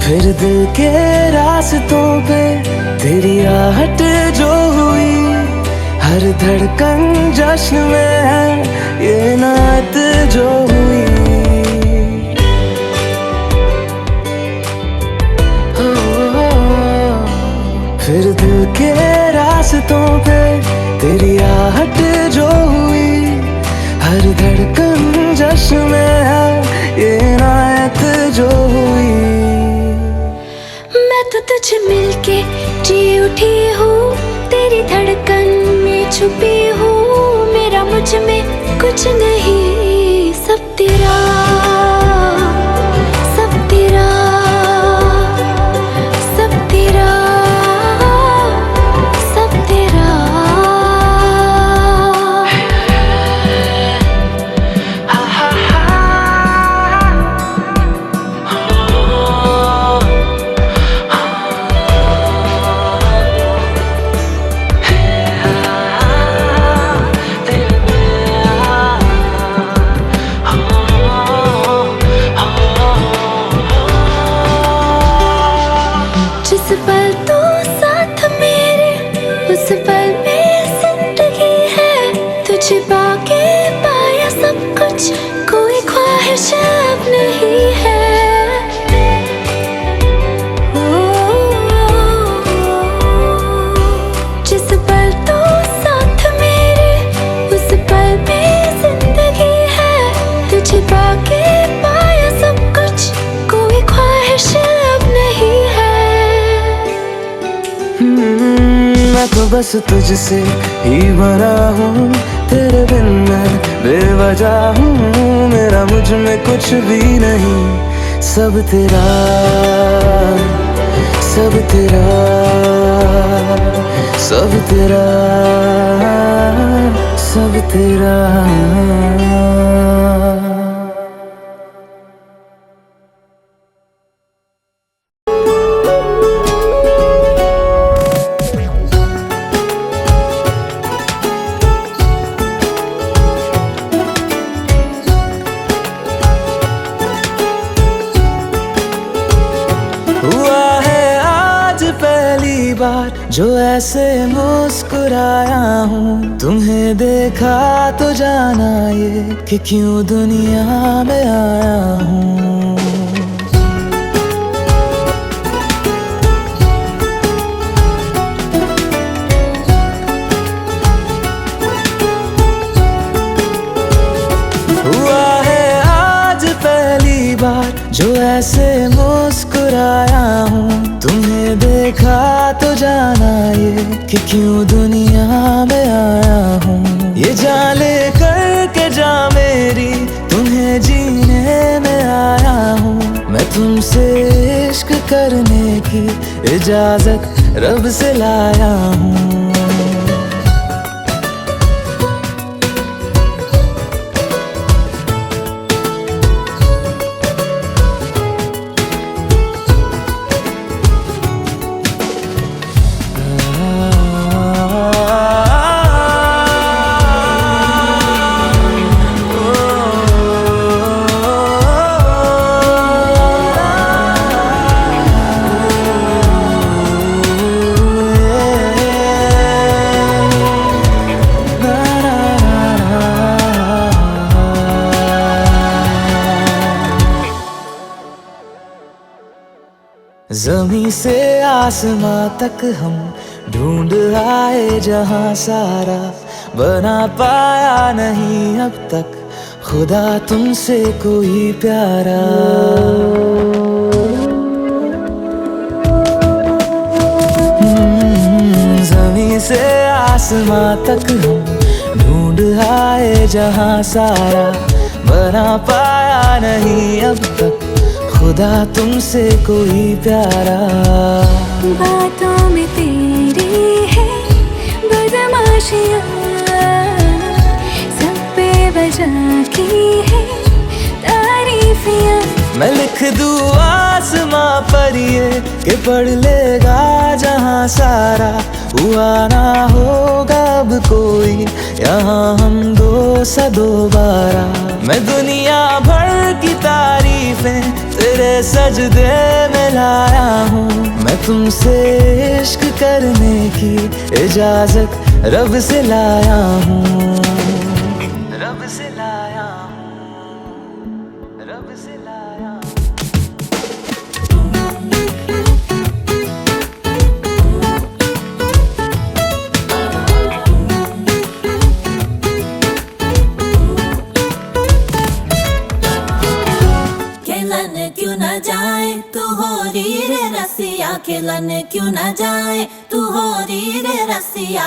फिर दिल के रास्तों पे तेरी आहट जो हुई, हर धड़कन जश्न में है ये नात जो हुई। फिर दिल के रास्तों पे तेरी आहट जो हुई, हर धड़कन जश्न में है ये नात जो हुई। मैं तो तुझे मिलके जी उठी हूँ, तेरी धड़कन में छुपी हूँ। मेरा मुझ में कुछ नहीं, सब तेरा, सब तेरा, सब तेरा, सब तेरा। जिस पल तू साथ मेरे, उस पल में जिंदगी है। तुझे पाके पाया सब कुछ, कोई ख्वाहिश अब नहीं है। जिस पल तू साथ मेरे, उस पल में जिंदगी है। तुझे पाके पाया सब कुछ, कोई ख्वाहिश अब नहीं है। मैं तो बस तुझसे ही भरा हूँ, तेरे बिन मैं बेवजह हूँ। मेरा मुझ में कुछ भी नहीं, सब तेरा, सब तेरा, सब तेरा, सब तेरा। हुआ है आज पहली बार जो ऐसे मुस्कुराया हूँ। तुम्हें देखा तो जाना ये कि क्यों दुनिया में आया हूँ। हुआ है आज पहली बार जो ऐसे मुस्कुराया हूँ। तुम्हें देखा तो जाना ये कि क्यों दुनिया में आया हूँ। ये जान ले करके जा मेरी, तुम्हें जीने में आया हूँ। मैं तुमसे इश्क करने की इजाजत रब से लाया हूँ। ज़मीं से आसमां तक हम ढूंढ आए जहां सारा, बना पाया नहीं अब तक खुदा तुमसे कोई प्यारा। ज़मीं से आसमां तक हम ढूंढ आए जहां सारा, बना पाया नहीं अब तक खुदा तुमसे कोई प्यारा। बातों में तेरी है बदमाशियाँ, सब पे वजह की है तारीफियाँ। मैं लिख दूँ आसमां पर ये कि पढ़ लेगा जहां सारा, हुआ ना होगा अब कोई यहाँ हम दो सा दोबारा। मैं दुनिया भर की तारीफें तेरे सजदे में लाया हूँ मैं तुमसे इश्क करने की इजाजत रब से लाया हूँ, रब से लाया हूँ, रब से लाया हूँ। खेलन क्यों न जाए तू हो री रे रसिया, खेलन क्यों न जाए तू हो री रे रसिया।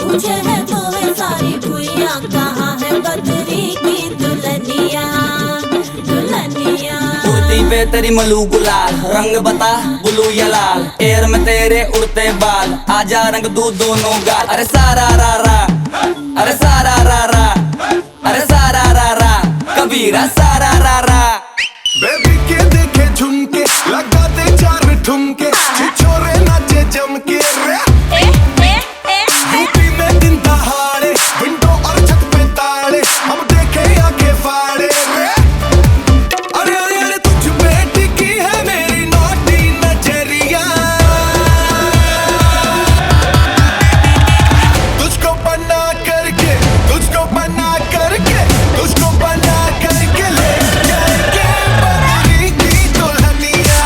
पूछे है तो सारी भुइया कहाँ है बदरी की दुल्हनिया, दुल्हनिया। कुर्ती पे तेरी मलू गुलाल, रंग बता ब्लू या लाल, एयर में तेरे उड़ते बाल, आजा रंग दू दोनों गाल। अरे सारा रा रा, अरे सारा रा रा, अरे सारा रा रा, कबीरा सारा रा रा। बेबी के देखे झुमके, लगा दे चार ठुमके, छिछोरे नाचे जम के रे। यूपी में दिन दहाड़े, विंडो और छत पे ताड़े, हम देखे आगे फाड़े रे। अरे अरे अरे तुझ पे टिकी है मेरी नोटी नजरिया, तुझको बना करके, तुझको बना करके, तुझको बना करके ले जाएंगे बदरी की दुल्हनिया,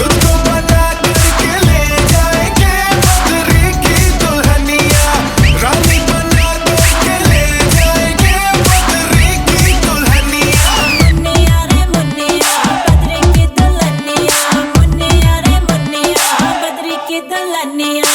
तुझको बना करके ले जाएंगे बदरी की दुल्हनिया, रानी बना करके ले जाएंगे बदरी की दुल्हनिया। मुन्निया रे मुन्निया बदरी की दुल्हनिया, मुन्निया रे मुन्निया बदरी की दुल्हनिया।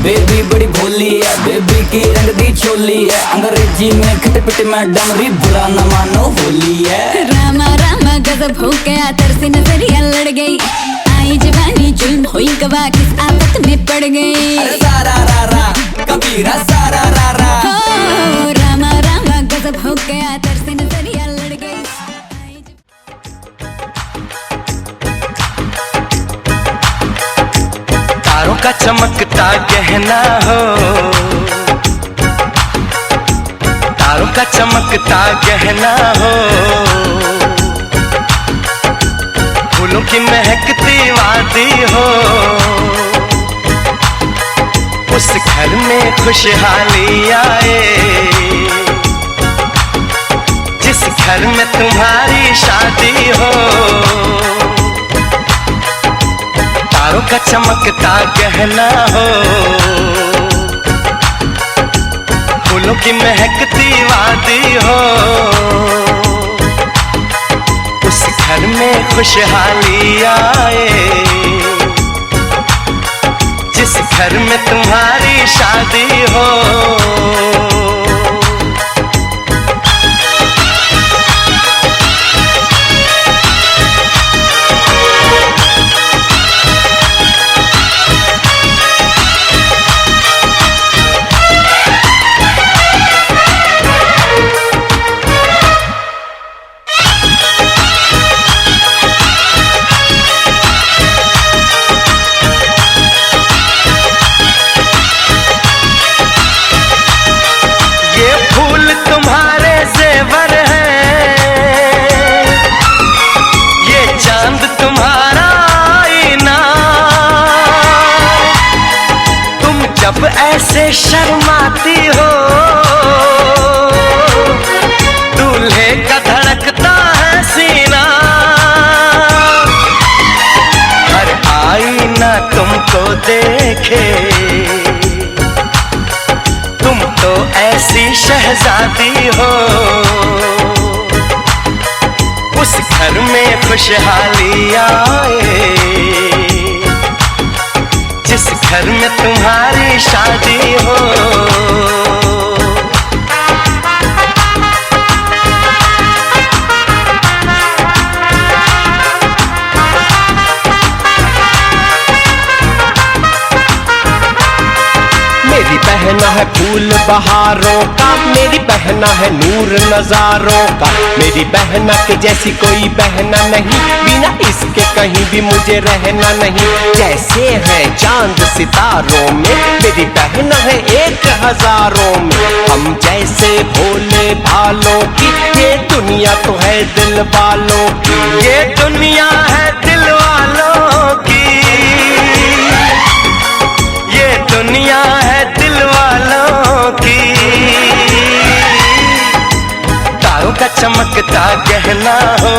बेबी बड़ी भोली है, बेबी की रंग दी चोली है, अंग्रेजी में खटपट मैडम री बुरा न मानो होली है। रामा रामा गजब हो गया, तरसी नजरिया लड़ गई, आई जवानी जुल्म हुई गवा किस आफत में पड़ गई। अरे सारा रा रा, कबीरा सारा रा रा। हो रामा रामा गजब हो गया, तरसी नजरिया लड़ गई। तारों का चमकता गहना हो, तारों का चमकता गहना हो, फूलों की महकती वादी हो, उस घर में खुशहाली आए, जिस घर में तुम्हारी शादी हो। तारों का चमकता गहना हो, फूलों की महकती वादी हो, उस घर में खुशहाली आए, जिस घर में तुम्हारी शादी हो। ऐसे शर्माती हो, दूल्हे का धड़कता है सीना, हर आईना तुमको देखे, तुम तो ऐसी शहजादी हो, उस घर में खुशहाली आए, जिस घर में तुम्हारी शादी हो। मेरी बहना है फूल बहारों का, मेरी बहना है नूर नजारों का। मेरी बहना के जैसी कोई बहना नहीं, बिना इसके कहीं भी मुझे रहना नहीं। जैसे है चांद सितारों में, मेरी बहना है 1000 में। हम जैसे भोले भालों की, ये दुनिया तो है दिल वालों की। ये दुनिया है दिल वालों की, ये दुनिया है दिल वालों की। तारों का चमकता गहना हो,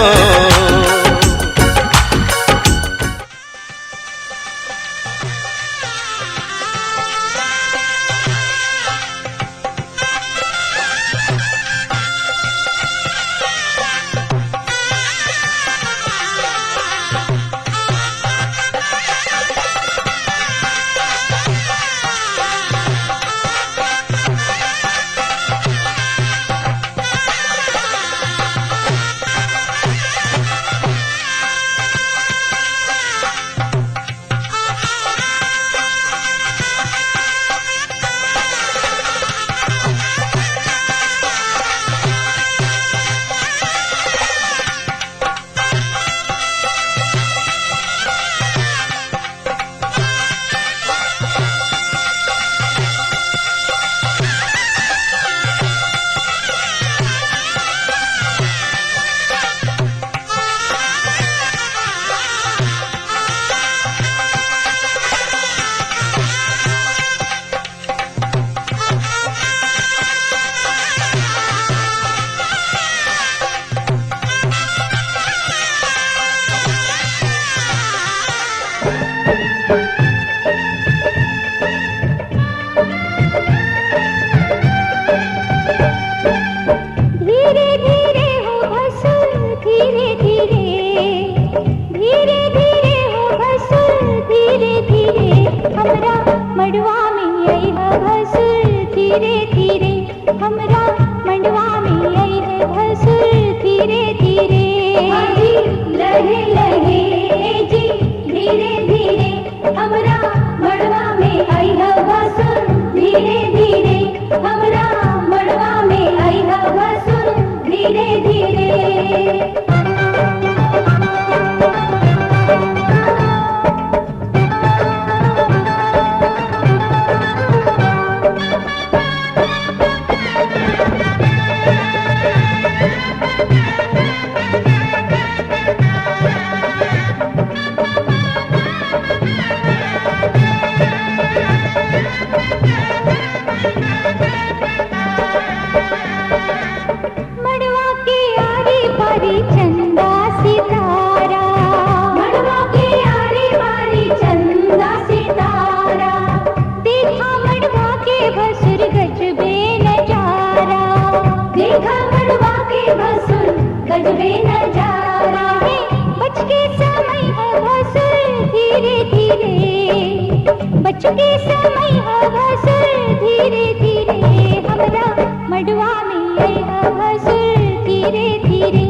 बचके समय भसुर धीरे धीरे हमरा मड़वा में आया भसुर धीरे धीरे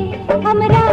हमरा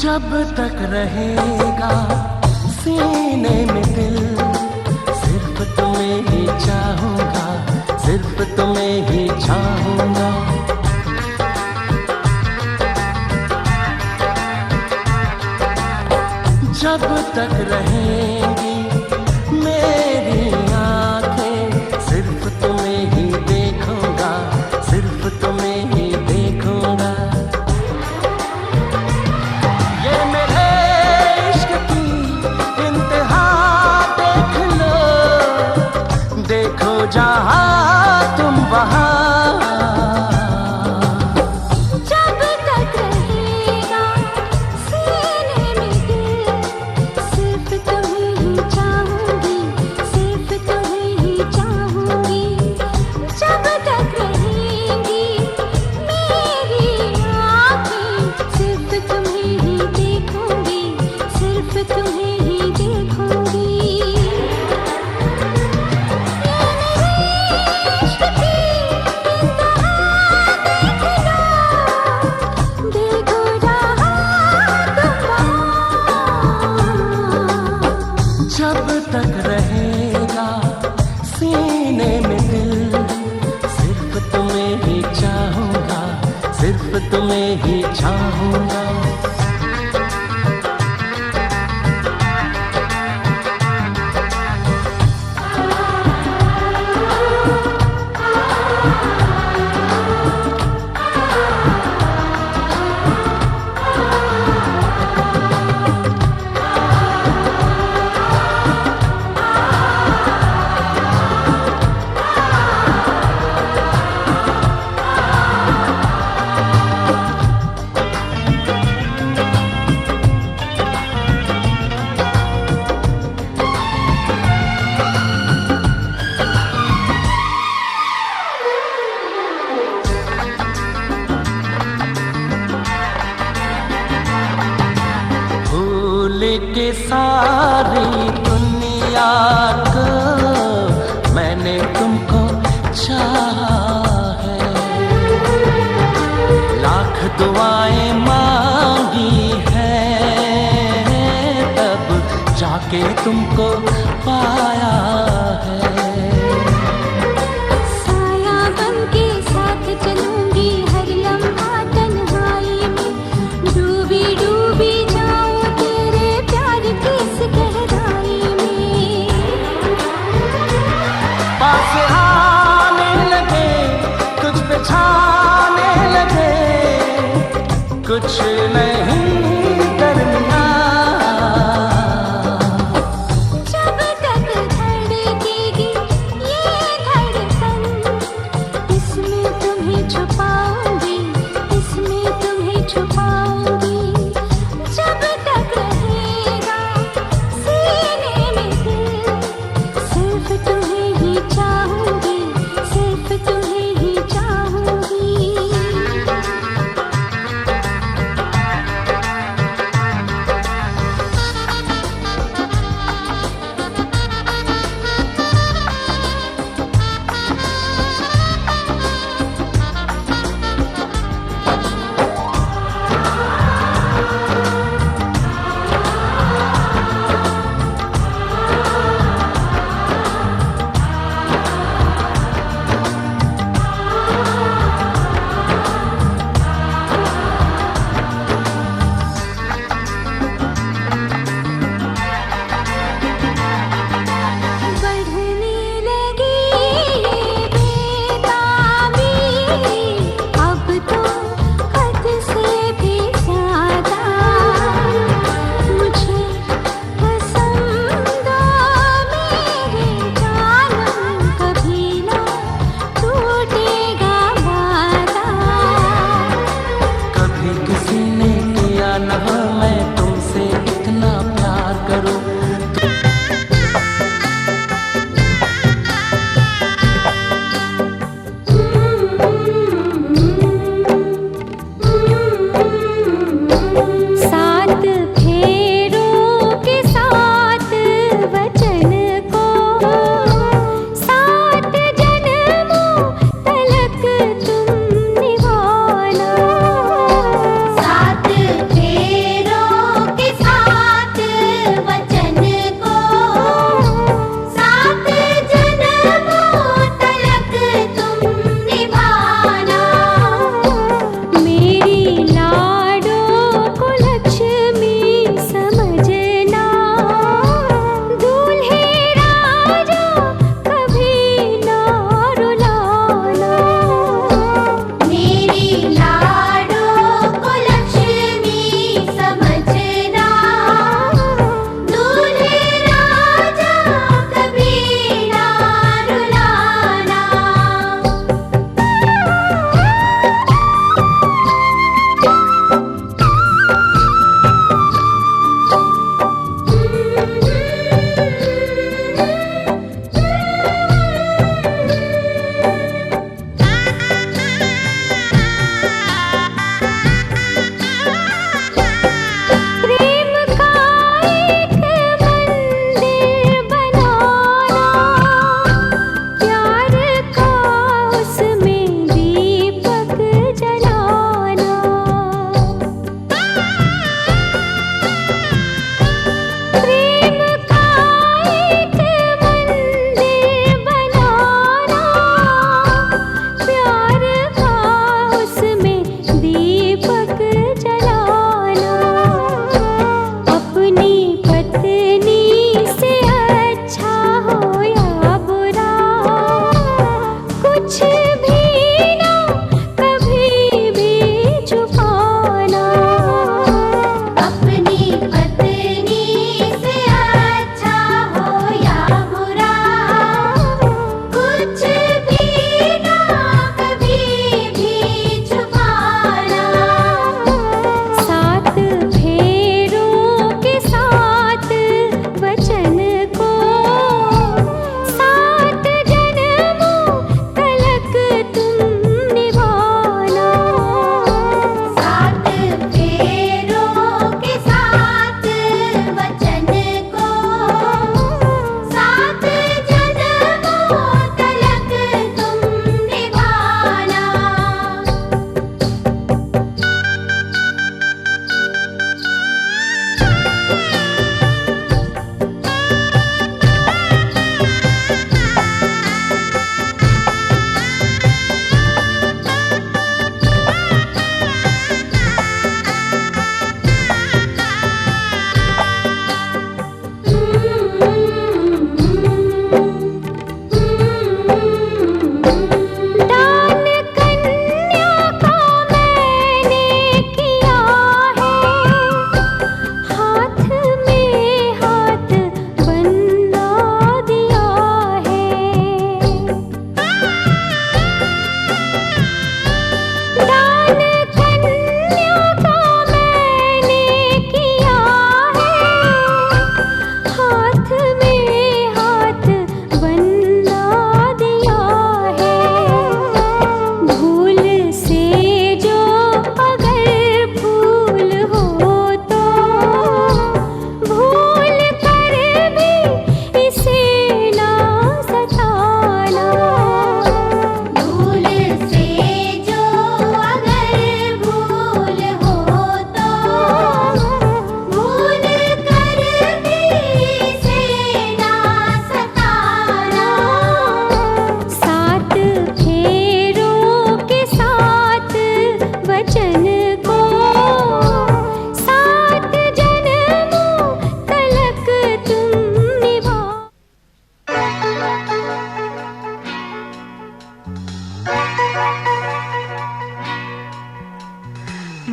जब तक रहेगा सीने में दिल, सिर्फ तुम्हें ही चाहूंगा, सिर्फ तुम्हें ही चाहूंगा। जब तक रहेंगी मेरी आंखें, सिर्फ तुम्हें ही देखूंगा, सिर्फ तुम्हें ही देखूंगा। ये मेरे इश्क की इंतहा देख लो, देखो जहां तुम वहां। जब तक रहेगा सीने में दिल, सिर्फ तुम्हें ही चाहूंगा, सिर्फ तुम्हें ही चाहूंगा। के सारी दुनिया को मैंने तुमको चाहा है, लाख दुआएं मांगी हैं, तब जाके तुमको पाया है। साया बनके साथ चलूंगी हर लम्हा तन्हाई में, डूबी डूबी जाऊं तेरे प्यार की इस गहराई में। पास आने लगे कुछ पे छाने लगे, कुछ नहीं करना। जब तक धड़केगी ये धड़कन, इसमें तुम्हें छुपाऊंगी, इसमें तुम्हें छुपाऊंगी। जब तक रहेगा सीने में दिल, सिर्फ तुम्हें ही चाहूंगी, सिर्फ तुम्हें ही चाहूंगी।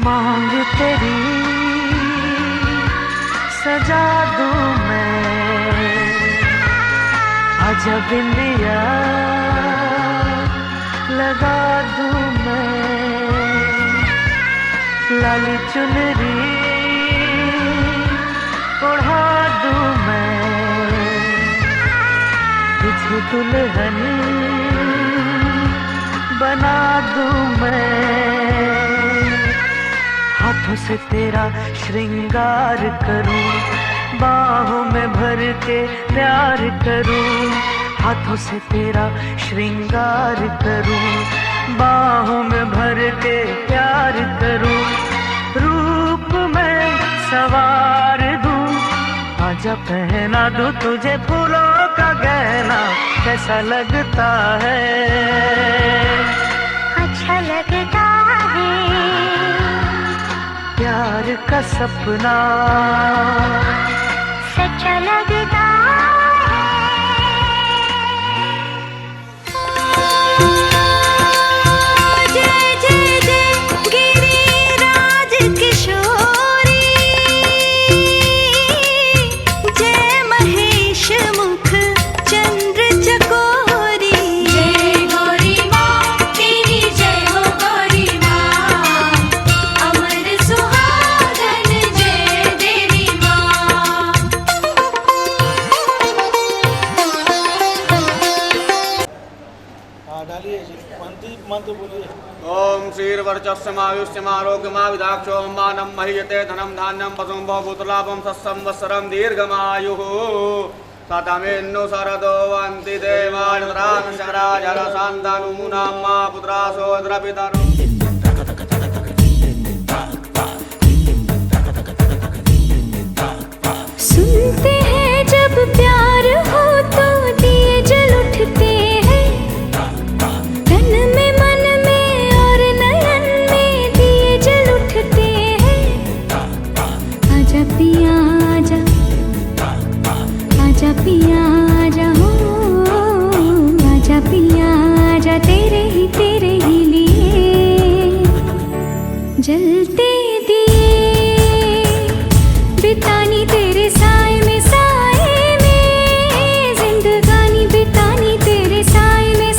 मांग तेरी सजा दूं मैं, आजा बिंदिया लगा दूं मैं, लाली चुनरी ओढ़ा दूं मैं, तुझे दुल्हन बना दूं मैं, हाथों से तेरा श्रृंगार करूं, बाहों में भर के प्यार करूं, हाथों से तेरा श्रृंगार करूं, बाहों में भर के प्यार करूं, रूप में सवार दूं, आजा पहना दूं तुझे फूलों का गहना, कैसा लगता है? अच्छा लगता है प्यार का सपना, सच्चा लगता है। जय जय जय गिरिराज किशोरी, जय महेश मुख चंद्र चकोरी, जय गौरी माँ तेरी जय हो गौरी माँ, अमर सुहागन जय देवी माँ। डालिए मंत्र बोलिए। ओम श्रीर्वर्चस्वमायुष्यमारोग्यमाविदाक्षो मानं महीयते धनं धान्यं पशुं बहुपुत्रलाभं सत्संवत्सरं दीर्घमायुः सतमेन्नु शरदो वन्ति देवानुराजरशान्तनूनां मा पुत्रासो द्रवितरो। सुनते हैं जब प्यार हो तो दिए जल उठते हैं, तन में मन में और नयन में दिए जल उठते हैं। आजा पिया आजा, आजा पिया आजा हो, आजा पिया आजा तेरे ही लिए जलते दिए, बितानी तेरे साए में जिंदगानी बितानी तेरे साए में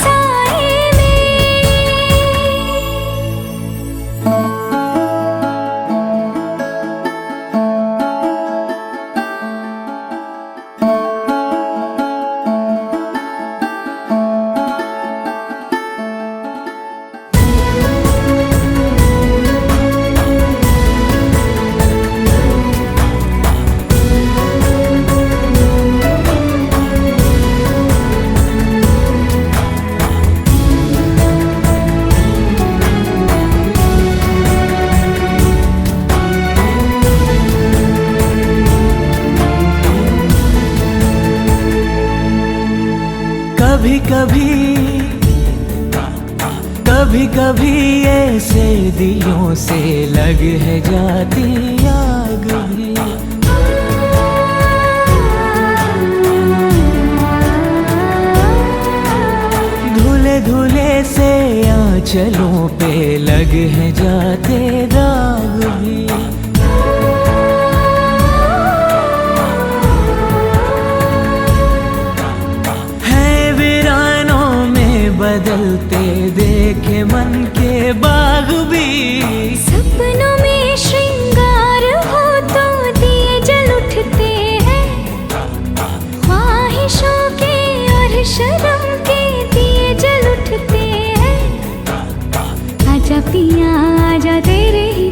कभी कभी ऐसे दिलों से लग है जाती आग भी, धुले धुले से आंचलों पे लग है जाते दाग भी। बदलते देखे मन के बाग भी, सपनों में श्रृंगार हो तो दिए जल उठते हैं, ख्वाहिशों के और शर्म के दिए जल उठते हैं। आजा पिया आजा तेरे ही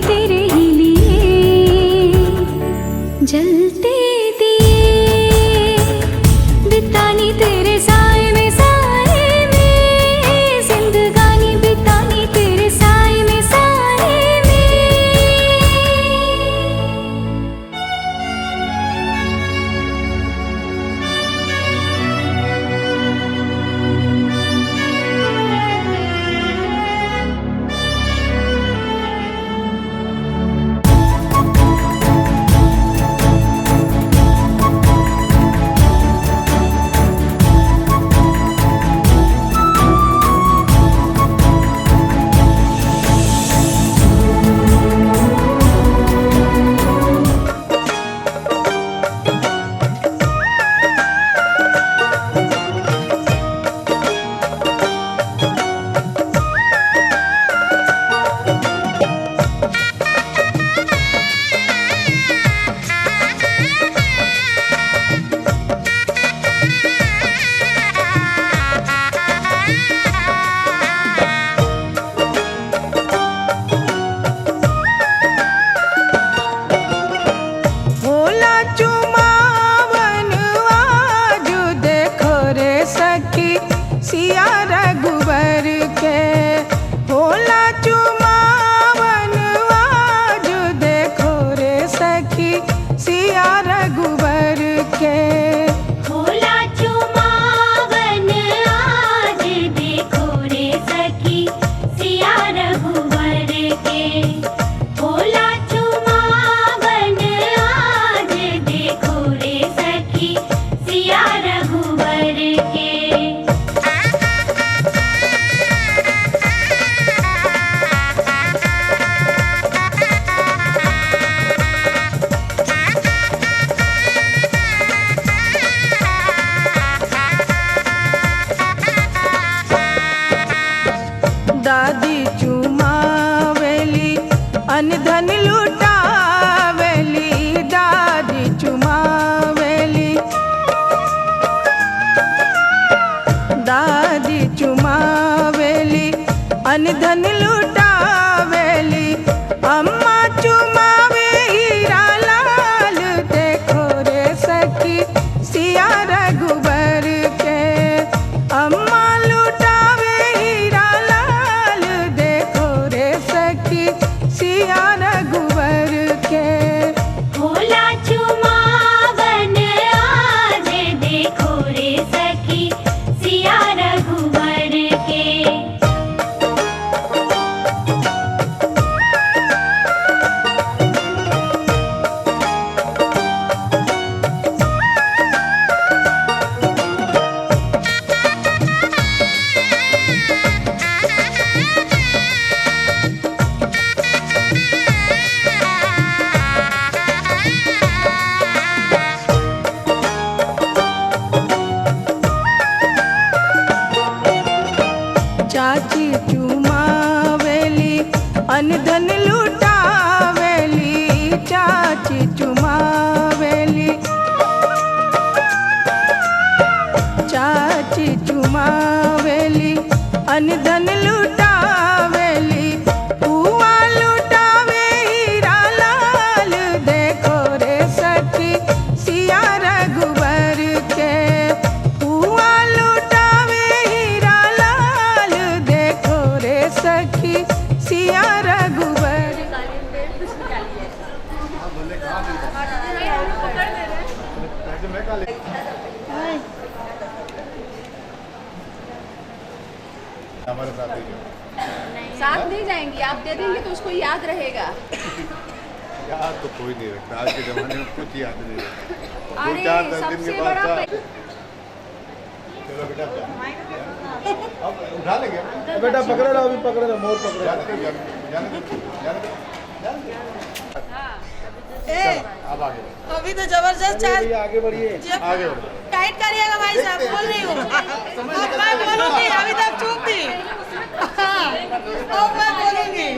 जाएंगी, आप दे देंगे तो उसको याद रहेगा। याद तो कोई नहीं रखता, आज के जमाने में कुछ याद नहीं रखता। अरे 2-4 दिन के सबसे बाद बड़ा चलो बेटा अब उठा लेंगे बेटा पकड़े रहो, अभी पकड़े रहो, मोर पकड़े जाने दो, जाने दो, जाने दो, जाने दो। अब आगे बढ़ो। अभी तो जबरदस्त चाल बढ़ो, आगे बढ़िए। आगे बढ़ो। टाइट करिएगा भाई साहब, बोल रही हूँ। अब मैं बोलूंगी, अभी तक चुप थी। हाँ, अब मैं बोलूंगी।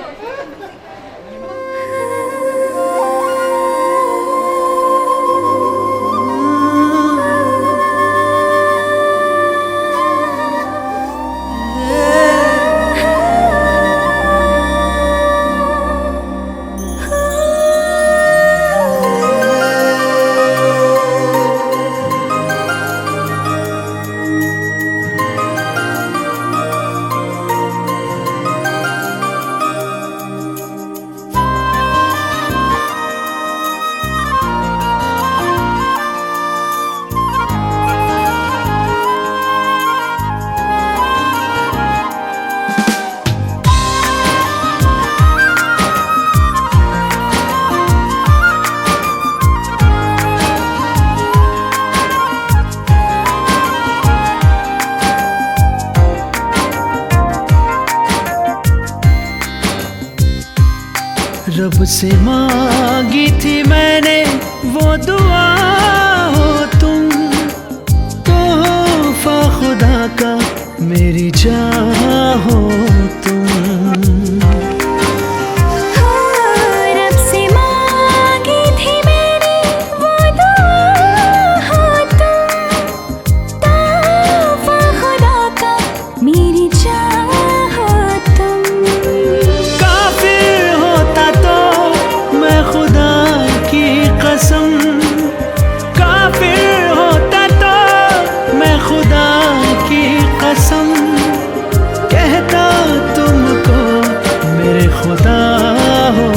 रब से मांगी थी मैंने वो दुआ हो तुम, तोहफा खुदा का मेरी चाह हो तुम। रब से मांगी थी मैंने वो दुआ हो तुम, तोहफा खुदा का मेरी चाह हो तुम। काफिर होता तो मैं खुदा की कसम, काफिर होता तो मैं खुदा की कसम कहता तुमको मेरे खुदा हो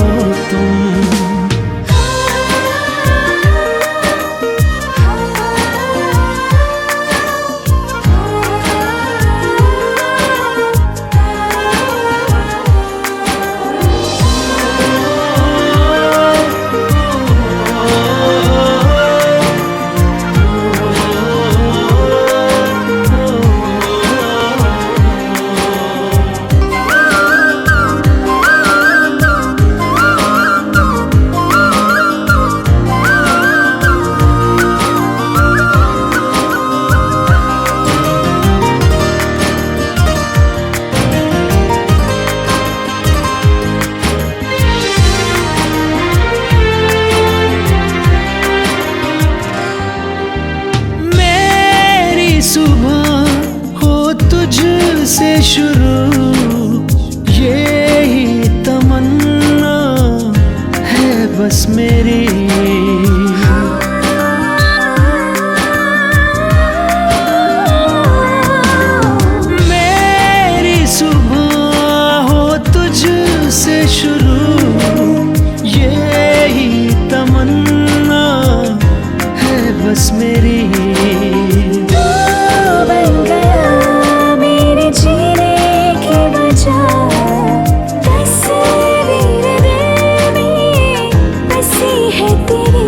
तुम। सुबह हो तुझसे शुरू, यही तमन्ना है बस मेरी। मेरी सुबह हो तुझसे शुरू, यही तमन्ना है बस मेरी। तस्वीर दिल में बसी है तेरी।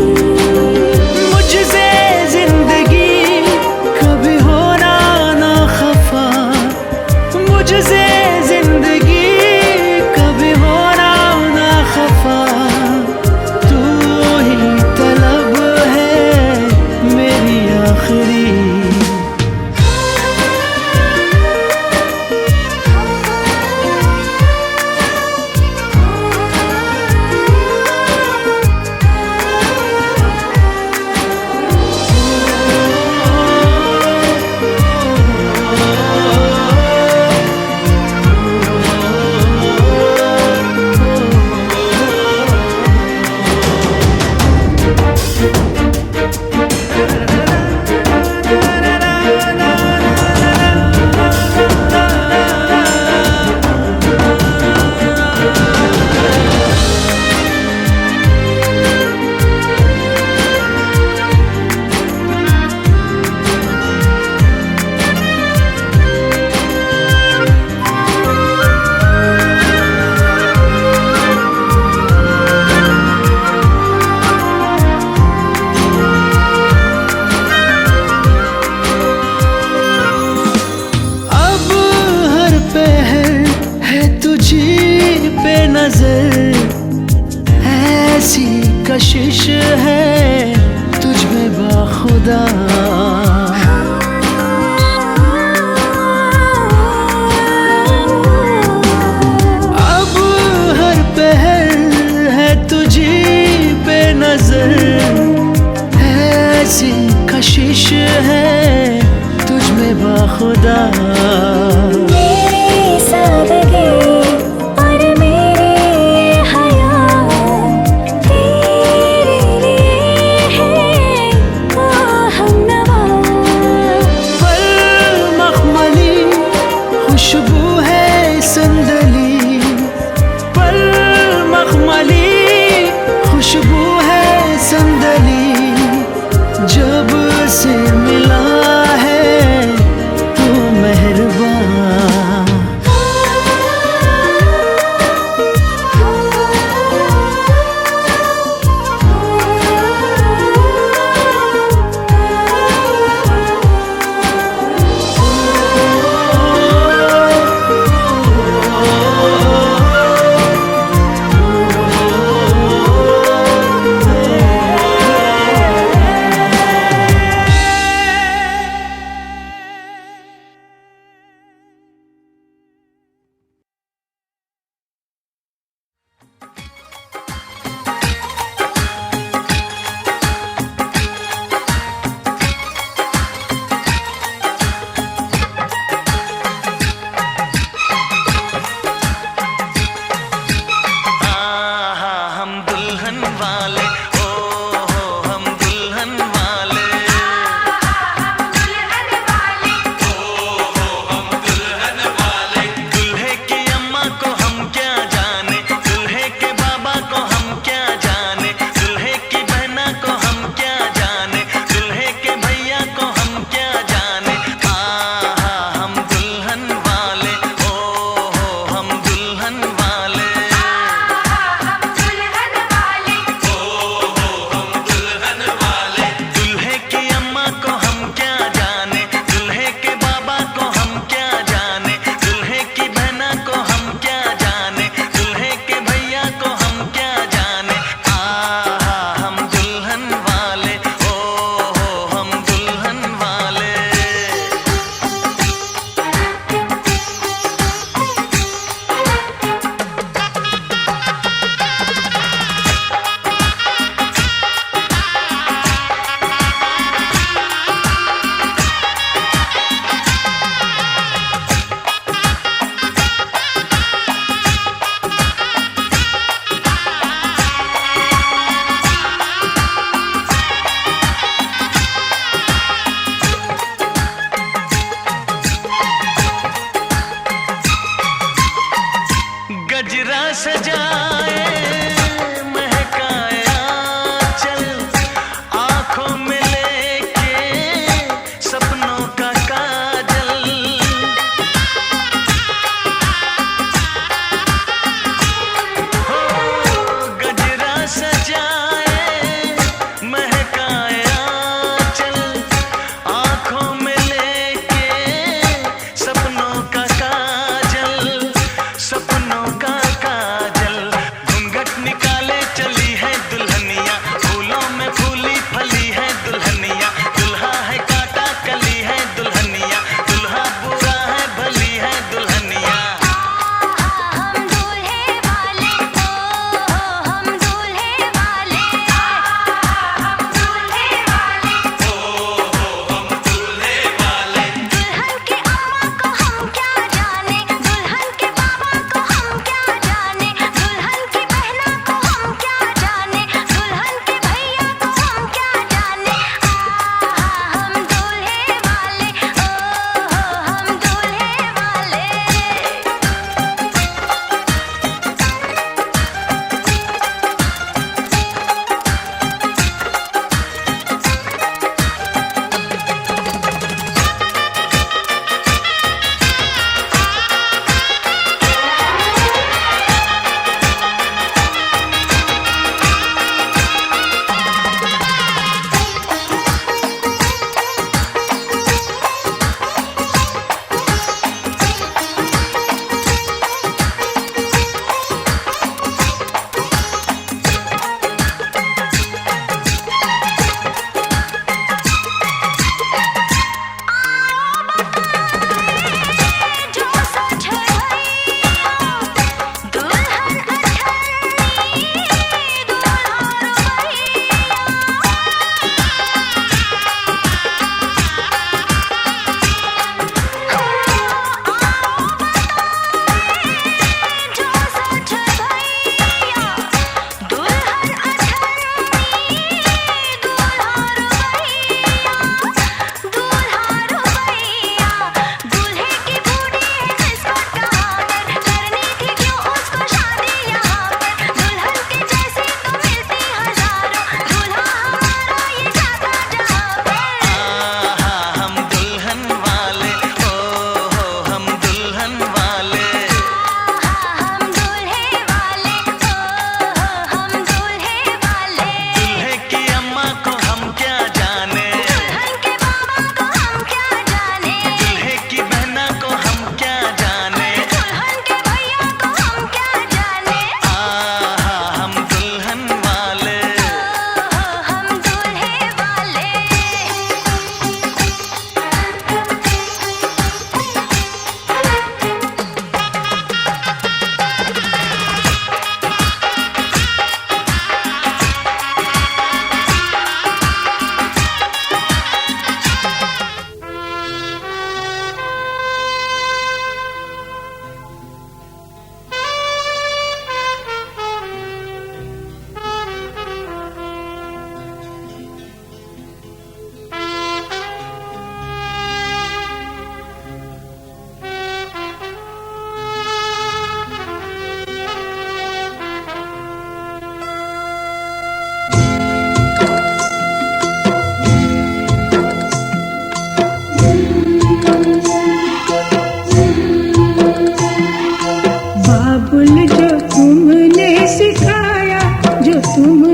ऐसी कशिश है तुझ में बाखुदा। अब हर पहर है तुझी पे नजर, ऐसी कशिश है तुझ में बाखुदा। मेरी सादगी और मेरी हया तेरे लिए है ओ हमनवा। पर मखमली खुशबू है संदली, पर मखमली खुशबू है संदली। जब से मिला है तू मेहरबान।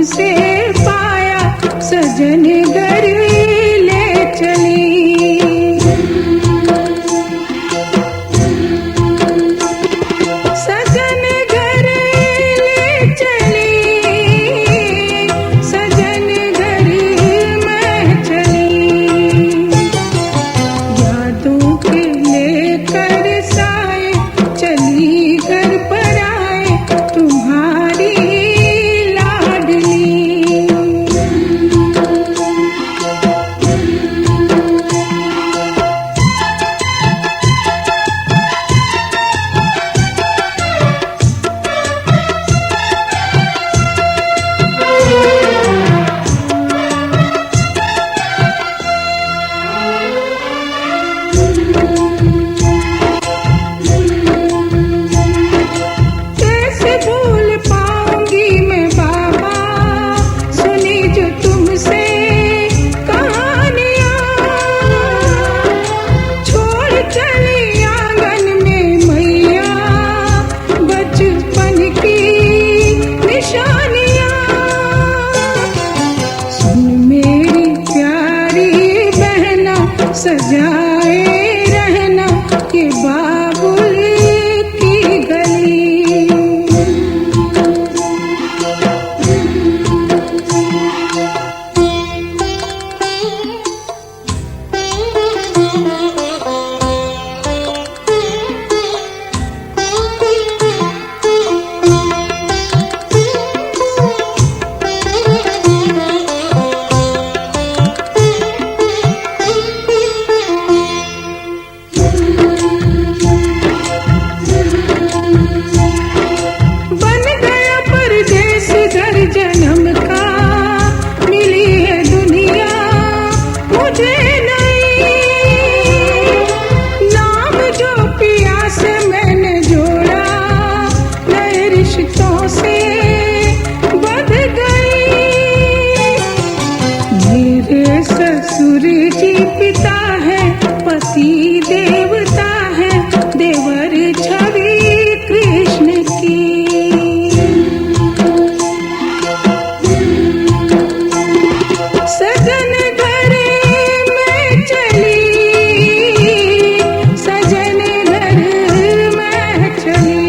तुमसे पाया सजन घर ले चली। सजन घर ले चली, सजन घर मैं चली। यादों के लेकर साए चली घर पर आए तुम्हारी लाडली। कैसे भूल पाऊंगी मैं बाबा सुनी जो तुमसे कहानियां। छोड़ चली आंगन में मैया बचपन की निशानियां। सुन मेरी प्यारी बहना सजाए रहना ये बाबुल की गली। बन गया परदेस घर जन्म का मिली है दुनिया मुझे नहीं। नाम जो पिया से मैंने जोड़ा नए रिश्तों से बंध गई। मेरे ससुर जी पिता है पति देवता है देवर छवि कृष्ण की। सजन घर में चली, सजन घर में चली।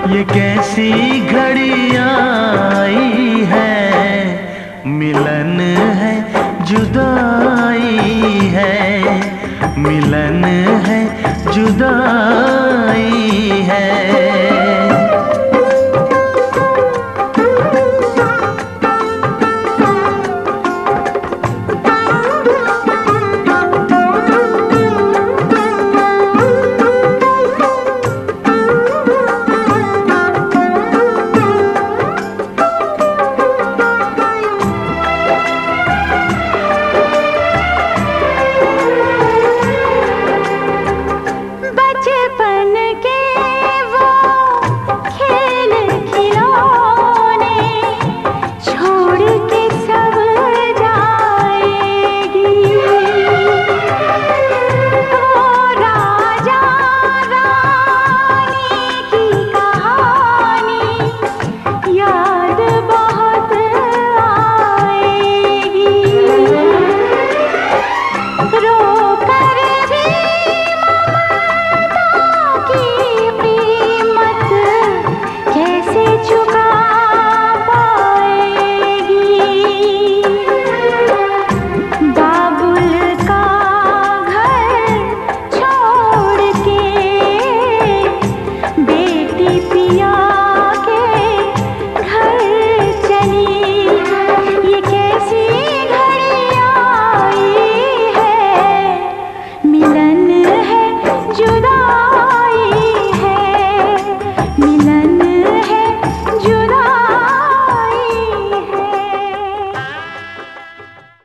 ये कैसी घड़ी आई है, मिलन है जुदाई है, मिलन है जुदाई है।